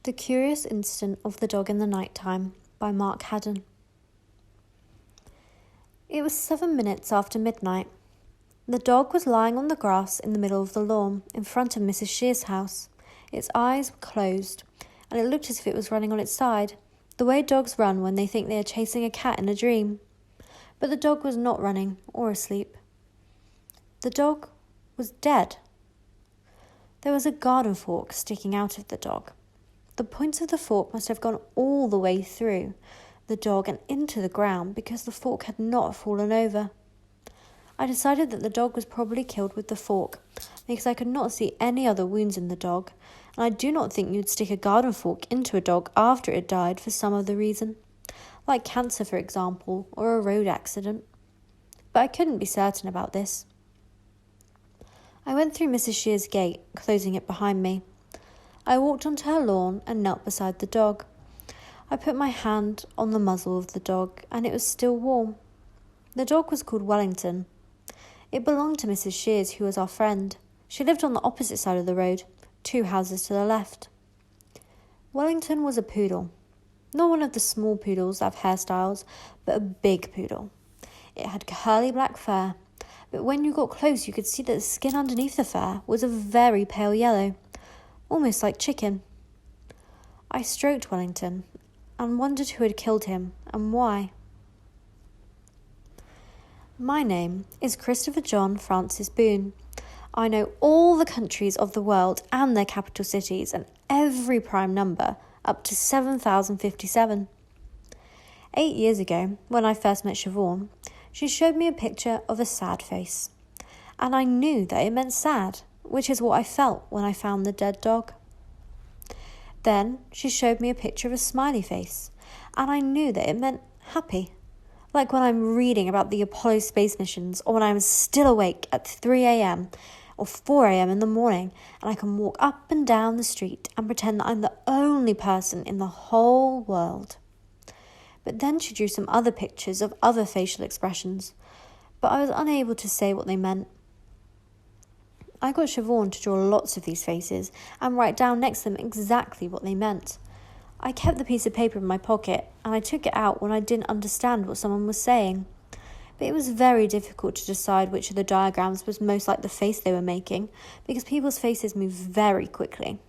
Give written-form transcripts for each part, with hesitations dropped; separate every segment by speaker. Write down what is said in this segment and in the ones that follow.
Speaker 1: The Curious Incident of the Dog in the Night Time by Mark Haddon. It was 7 minutes after midnight. The dog was lying on the grass in the middle of the lawn, in front of Mrs. Shear's house. Its eyes were closed, and it looked as if it was running on its side, the way dogs run when they think they are chasing a cat in a dream. But the dog was not running or asleep. The dog was dead. There was a garden fork sticking out of the dog. The point of the fork must have gone all the way through the dog and into the ground because the fork had not fallen over. I decided that the dog was probably killed with the fork because I could not see any other wounds in the dog, and I do not think you'd stick a garden fork into a dog after it died for some other reason, like cancer, for example, or a road accident. But I couldn't be certain about this. I went through Mrs. Shear's gate, closing it behind me. I walked onto her lawn and knelt beside the dog. I put my hand on the muzzle of the dog, and it was still warm. The dog was called Wellington. It belonged to Mrs. Shear's, who was our friend. She lived on the opposite side of the road, 2 houses to the left. Wellington was a poodle. Not one of the small poodles that have hairstyles, but a big poodle. It had curly black fur, but when you got close you could see that the skin underneath the fur was a very pale yellow, almost like chicken. I stroked Wellington and wondered who had killed him and why. My name is Christopher John Francis Boone. I know all the countries of the world and their capital cities and every prime number up to 7,057. 8 years ago, when I first met Siobhan, she showed me a picture of a sad face, and I knew that it meant sad, which is what I felt when I found the dead dog. Then she showed me a picture of a smiley face, and I knew that it meant happy, like when I'm reading about the Apollo space missions or when I'm still awake at 3 a.m. or 4 a.m. in the morning and I can walk up and down the street and pretend that I'm the only person in the whole world. But then she drew some other pictures of other facial expressions, but I was unable to say what they meant. I got Siobhan to draw lots of these faces and write down next to them exactly what they meant. I kept the piece of paper in my pocket and I took it out when I didn't understand what someone was saying. But it was very difficult to decide which of the diagrams was most like the face they were making because people's faces move very quickly.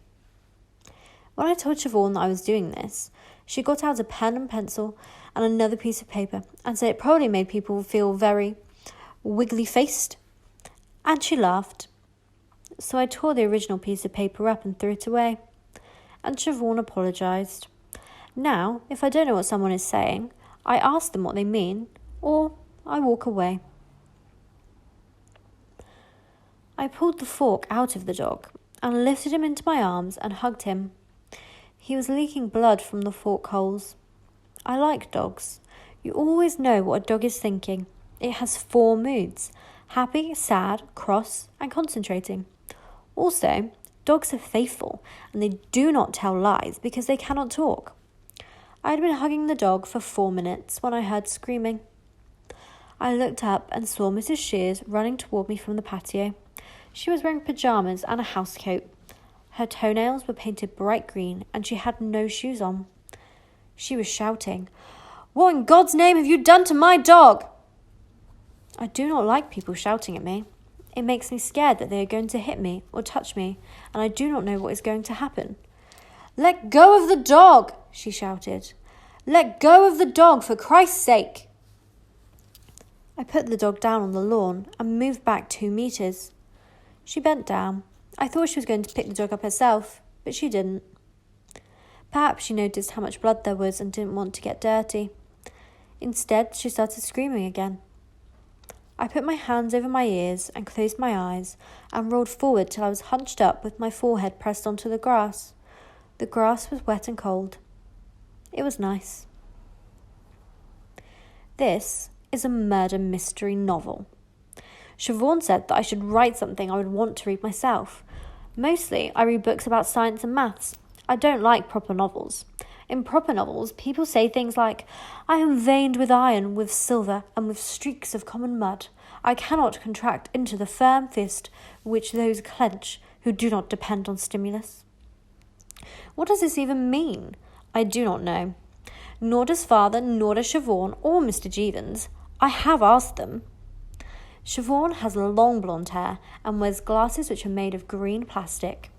Speaker 1: When I told Siobhan that I was doing this, she got out a pen and pencil and another piece of paper and said it probably made people feel very wiggly-faced. And she laughed. So I tore the original piece of paper up and threw it away. And Siobhan apologised. Now, if I don't know what someone is saying, I ask them what they mean, or I walk away. I pulled the fork out of the dog and lifted him into my arms and hugged him. He was leaking blood from the fork holes. I like dogs. You always know what a dog is thinking. It has 4 moods: happy, sad, cross, and concentrating. Also, dogs are faithful, and they do not tell lies because they cannot talk. I had been hugging the dog for 4 minutes when I heard screaming. I looked up and saw Mrs. Shears running toward me from the patio. She was wearing pyjamas and a housecoat. Her toenails were painted bright green, and she had no shoes on. She was shouting, "What in God's name have you done to my dog?" I do not like people shouting at me. It makes me scared that they are going to hit me or touch me, and I do not know what is going to happen. "Let go of the dog," she shouted. "Let go of the dog, for Christ's sake." I put the dog down on the lawn and moved back 2 meters. She bent down. I thought she was going to pick the dog up herself, but she didn't. Perhaps she noticed how much blood there was and didn't want to get dirty. Instead, she started screaming again. I put my hands over my ears and closed my eyes and rolled forward till I was hunched up with my forehead pressed onto the grass. The grass was wet and cold. It was nice. This is a murder mystery novel. Siobhan said that I should write something I would want to read myself. Mostly, I read books about science and maths. I don't like proper novels. In proper novels, people say things like, "I am veined with iron, with silver, and with streaks of common mud. I cannot contract into the firm fist which those clench who do not depend on stimulus." What does this even mean? I do not know. Nor does father, nor does Siobhan or Mr. Jeevons. I have asked them. Siobhan has long blonde hair and wears glasses which are made of green plastic.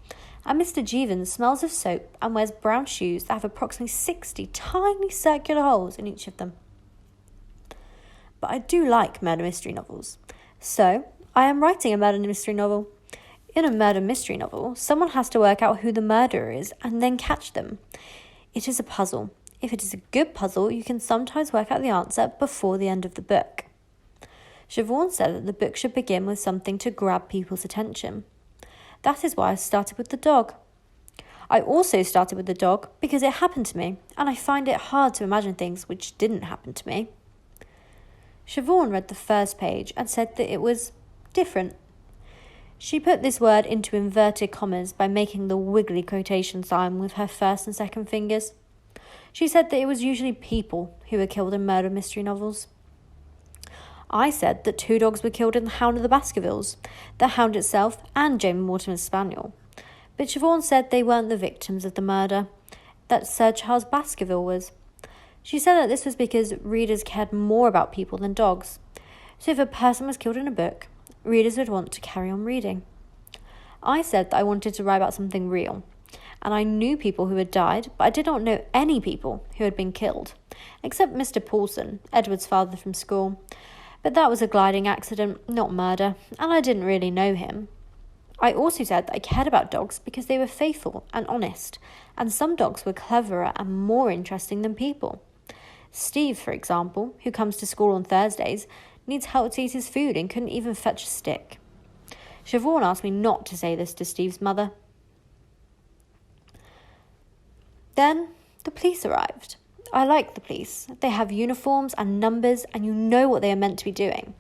Speaker 1: And Mr. Jeevons smells of soap and wears brown shoes that have approximately 60 tiny circular holes in each of them. But I do like murder mystery novels. So, I am writing a murder mystery novel. In a murder mystery novel, someone has to work out who the murderer is and then catch them. It is a puzzle. If it is a good puzzle, you can sometimes work out the answer before the end of the book. Siobhan said that the book should begin with something to grab people's attention. That is why I started with the dog. I also started with the dog because it happened to me, and I find it hard to imagine things which didn't happen to me. Siobhan read the first page and said that it was different. She put this word into inverted commas by making the wiggly quotation sign with her first and second fingers. She said that it was usually people who were killed in murder mystery novels. I said that 2 dogs were killed in The Hound of the Baskervilles, the hound itself and Jane Mortimer's spaniel. But Siobhan said they weren't the victims of the murder, that Sir Charles Baskerville was. She said that this was because readers cared more about people than dogs. So if a person was killed in a book, readers would want to carry on reading. I said that I wanted to write about something real, and I knew people who had died, but I did not know any people who had been killed, except Mr. Paulson, Edward's father from school. But that was a gliding accident, not murder, and I didn't really know him. I also said that I cared about dogs because they were faithful and honest, and some dogs were cleverer and more interesting than people. Steve, for example, who comes to school on Thursdays, needs help to eat his food and couldn't even fetch a stick. Siobhan asked me not to say this to Steve's mother. Then the police arrived. I like the police. They have uniforms and numbers and you know what they are meant to be doing.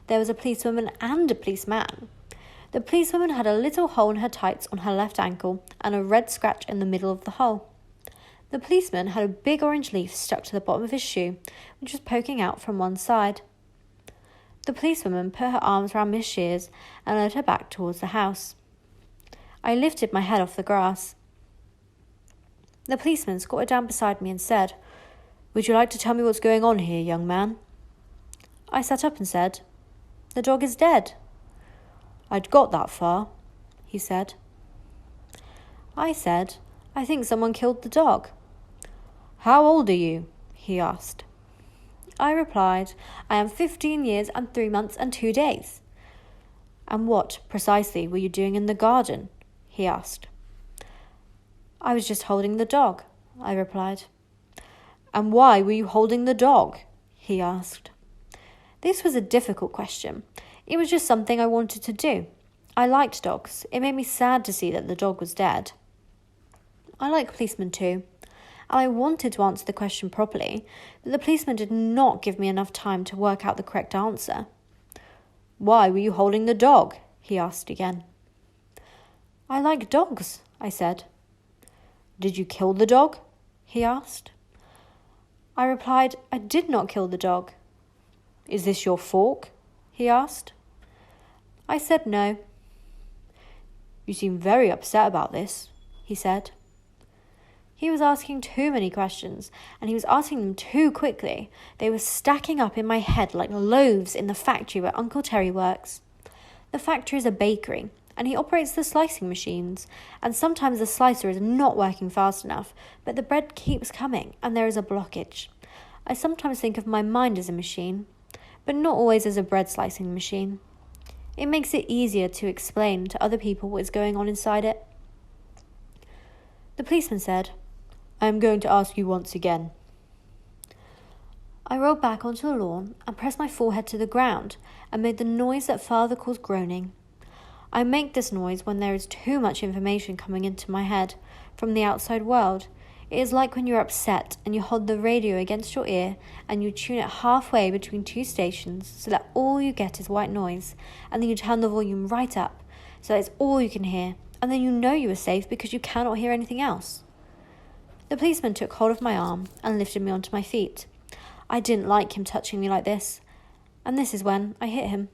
Speaker 1: There was a policewoman and a policeman. The policewoman had a little hole in her tights on her left ankle and a red scratch in the middle of the hole. The policeman had a big orange leaf stuck to the bottom of his shoe, which was poking out from one side. The policewoman put her arms round Miss Shears and led her back towards the house. I lifted my head off the grass. The policeman squatted down beside me and said, "Would you like to tell me what's going on here, young man?" I sat up and said, "The dog is dead." "I'd got that far," he said. I said, "I think someone killed the dog." "How old are you?" he asked. I replied, "I am 15 years and 3 months and 2 days." "And what, precisely, were you doing in the garden?" he asked. "I was just holding the dog," I replied. "And why were you holding the dog?" he asked. This was a difficult question. It was just something I wanted to do. I liked dogs. It made me sad to see that the dog was dead. I like policemen too, and I wanted to answer the question properly, but the policeman did not give me enough time to work out the correct answer. "Why were you holding the dog?" he asked again. "I like dogs," I said. "Did you kill the dog?" he asked. I replied, "I did not kill the dog." "Is this your fork?" he asked. I said no. "You seem very upset about this," he said. He was asking too many questions, and he was asking them too quickly. They were stacking up in my head like loaves in the factory where Uncle Terry works. The factory is a bakery, and he operates the slicing machines, and sometimes the slicer is not working fast enough, but the bread keeps coming, and there is a blockage. I sometimes think of my mind as a machine, but not always as a bread slicing machine. It makes it easier to explain to other people what is going on inside it. The policeman said, "I am going to ask you once again." I rolled back onto the lawn and pressed my forehead to the ground and made the noise that father calls groaning. I make this noise when there is too much information coming into my head from the outside world. It is like when you're upset and you hold the radio against your ear and you tune it halfway between 2 stations so that all you get is white noise, and then you turn the volume right up so that it's all you can hear, and then you know you are safe because you cannot hear anything else. The policeman took hold of my arm and lifted me onto my feet. I didn't like him touching me like this, and this is when I hit him.